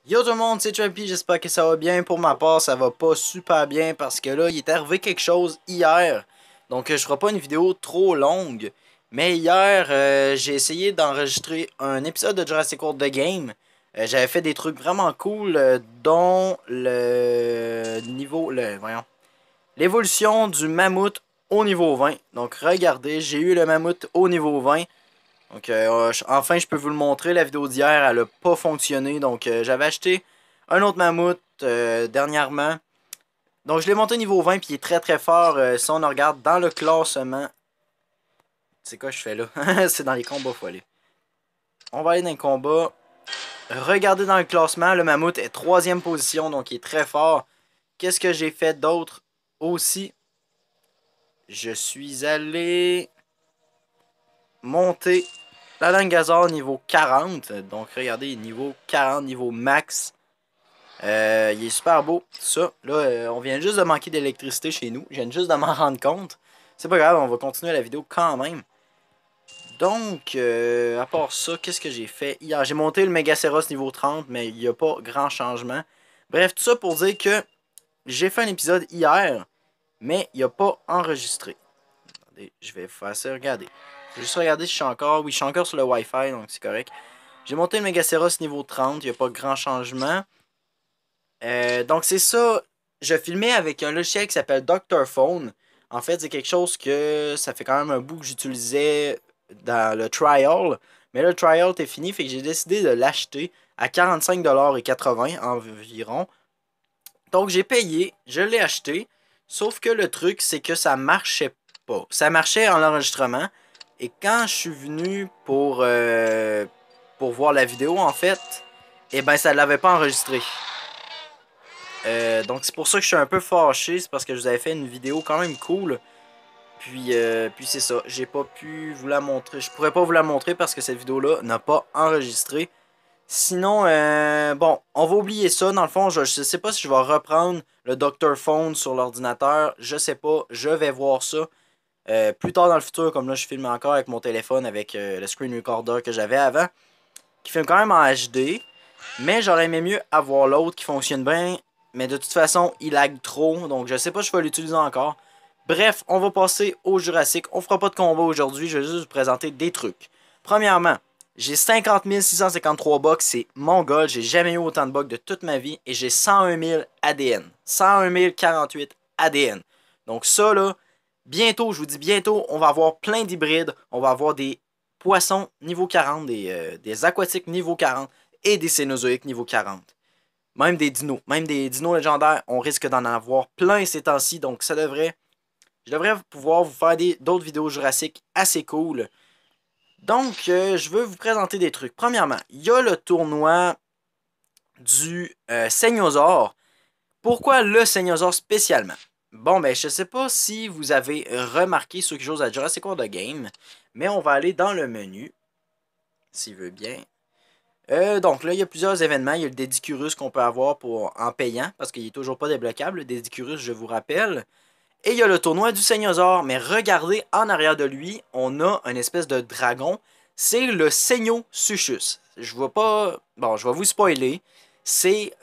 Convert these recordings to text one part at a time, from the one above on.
Yo tout le monde, c'est Trumpy, j'espère que ça va bien. Pour ma part, ça va pas super bien parce que là, il est arrivé quelque chose hier. Donc, je ferai pas une vidéo trop longue. Mais hier, j'ai essayé d'enregistrer un épisode de Jurassic World The Game. J'avais fait des trucs vraiment cool, dont le niveau, voyons, l'évolution du mammouth au niveau 20. Donc, regardez, j'ai eu le mammouth au niveau 20. Donc, enfin, je peux vous le montrer. La vidéo d'hier, elle a pas fonctionné. Donc, j'avais acheté un autre mammouth dernièrement. Donc, je l'ai monté niveau 20, puis il est très très fort. Si on regarde dans le classement. C'est quoi je fais là? C'est dans les combats, faut aller. On va aller dans les combats. Regardez dans le classement, le mammouth est 3e position, donc il est très fort. Qu'est-ce que j'ai fait d'autre aussi? Je suis allé monter la Langazar niveau 40. Donc regardez, niveau 40, niveau max. Il est super beau. Ça, là, on vient juste de manquer d'électricité chez nous. Je viens juste de m'en rendre compte. C'est pas grave, on va continuer la vidéo quand même. Donc, à part ça, qu'est-ce que j'ai fait hier? J'ai monté le Megaceros niveau 30, mais il n'y a pas grand changement. Bref, tout ça pour dire que j'ai fait un épisode hier, mais il n'a pas enregistré. Attendez, je vais faire ça, regardez. Je vais juste regarder si je suis encore... Oui, je suis encore sur le Wi-Fi, donc c'est correct. J'ai monté le Megaceros niveau 30, il n'y a pas grand changement. Donc c'est ça, je filmais avec un logiciel qui s'appelle Dr. Phone. En fait, c'est quelque chose que ça fait quand même un bout que j'utilisais dans le trial. Mais là, le trial était fini, fait que j'ai décidé de l'acheter à 45,80$ environ. Donc j'ai payé, je l'ai acheté. Sauf que le truc, c'est que ça marchait pas. Ça marchait en enregistrement. Et quand je suis venu pour voir la vidéo, en fait, eh ben ça l'avait pas enregistré. Donc c'est pour ça que je suis un peu fâché. C'est parce que je vous avais fait une vidéo quand même cool. Puis c'est ça. J'ai pas pu vous la montrer. Je pourrais pas vous la montrer parce que cette vidéo-là n'a pas enregistré. Sinon, bon, on va oublier ça. Dans le fond, je sais pas si je vais reprendre le Dr. Phone sur l'ordinateur. Je sais pas. Je vais voir ça. Plus tard dans le futur, comme là, je filme encore avec mon téléphone avec le screen recorder que j'avais avant. Qui filme quand même en HD. Mais j'aurais aimé mieux avoir l'autre qui fonctionne bien. Mais de toute façon, il lag trop. Donc je sais pas si je vais l'utiliser encore. Bref, on va passer au Jurassic. On fera pas de combat aujourd'hui. Je vais juste vous présenter des trucs. Premièrement, j'ai 50 653 bucks. C'est mon goal. J'ai jamais eu autant de bucks de toute ma vie. Et j'ai 101 000 ADN. 101 048 ADN. Donc ça là, bientôt, je vous dis bientôt, on va avoir plein d'hybrides. On va avoir des poissons niveau 40, des aquatiques niveau 40 et des cénozoïques niveau 40. Même des dinos. Même des dinos légendaires, on risque d'en avoir plein ces temps-ci. Donc ça devrait... Je devrais pouvoir vous faire d'autres vidéos Jurassic assez cool. Donc, je veux vous présenter des trucs. Premièrement, il y a le tournoi du Seignosaure. Pourquoi le Seignosaure spécialement? Bon, ben, je sais pas si vous avez remarqué ceux qui jouent à Jurassic World The Game, mais on va aller dans le menu, s'il veut bien. Donc là, il y a plusieurs événements. Il y a le Dédicurus qu'on peut avoir en payant, parce qu'il n'est toujours pas débloquable. Le Dédicurus, je vous rappelle. Et il y a le tournoi du Seignosaure. Mais regardez, en arrière de lui, on a une espèce de dragon. C'est le Seignosuchus. Je vois pas... Bon, je vais vous spoiler. C'est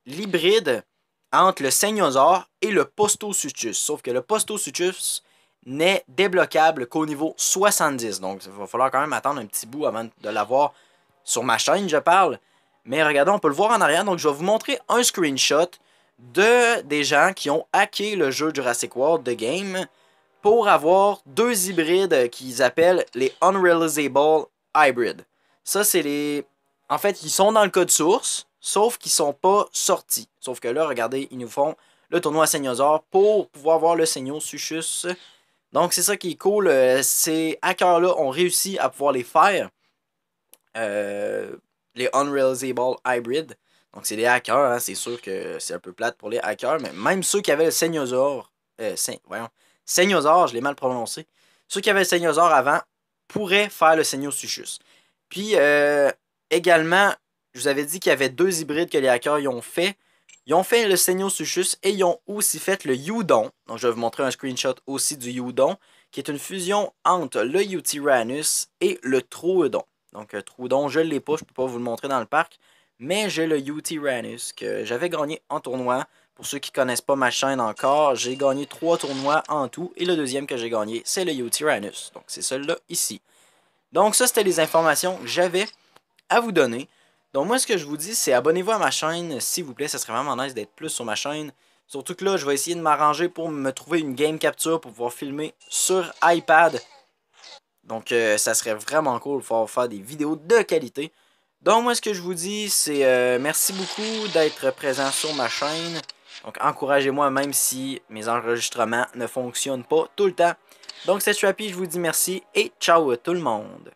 l'hybride entre le Seignosaure et le Postosuchus. Sauf que le Postosuchus n'est débloquable qu'au niveau 70. Donc, il va falloir quand même attendre un petit bout avant de l'avoir sur ma chaîne, je parle. Mais regardez, on peut le voir en arrière. Donc, je vais vous montrer un screenshot des gens qui ont hacké le jeu Jurassic World The Game pour avoir deux hybrides qu'ils appellent les Unrealizable Hybrid. Ça, c'est les... En fait, ils sont dans le code source, sauf qu'ils sont pas sortis. Sauf que là, regardez, ils nous font le tournoi Seignosaure pour pouvoir voir le Seignosuchus. Donc, c'est ça qui est cool. Ces hackers-là ont réussi à pouvoir les faire. Les Unrealizable Hybrid. Donc c'est des hackers, hein, c'est sûr que c'est un peu plate pour les hackers, mais même ceux qui avaient le Seignosaure, Seignosaure, je l'ai mal prononcé, ceux qui avaient le Seignosaure avant pourraient faire le Seignosuchus. Puis également, je vous avais dit qu'il y avait deux hybrides que les hackers y ont fait. Ils ont fait le Seignosuchus et ils ont aussi fait le Eudon. Donc je vais vous montrer un screenshot aussi du Eudon, qui est une fusion entre le Eutyrannus et le Troodon. Donc, Troodon, je ne l'ai pas, je ne peux pas vous le montrer dans le parc. Mais j'ai le UT Ranus que j'avais gagné en tournoi. Pour ceux qui connaissent pas ma chaîne encore, j'ai gagné 3 tournois en tout. Et le deuxième que j'ai gagné, c'est le UT Ranus. Donc c'est celui-là ici. Donc ça, c'était les informations que j'avais à vous donner. Donc moi, ce que je vous dis, c'est abonnez-vous à ma chaîne, s'il vous plaît. Ça serait vraiment nice d'être plus sur ma chaîne. Surtout que là, je vais essayer de m'arranger pour me trouver une game capture pour pouvoir filmer sur iPad. Donc ça serait vraiment cool de pouvoir faire des vidéos de qualité. Donc moi, ce que je vous dis, c'est merci beaucoup d'être présent sur ma chaîne. Donc encouragez-moi même si mes enregistrements ne fonctionnent pas tout le temps. Donc c'est Strappy, je vous dis merci et ciao tout le monde.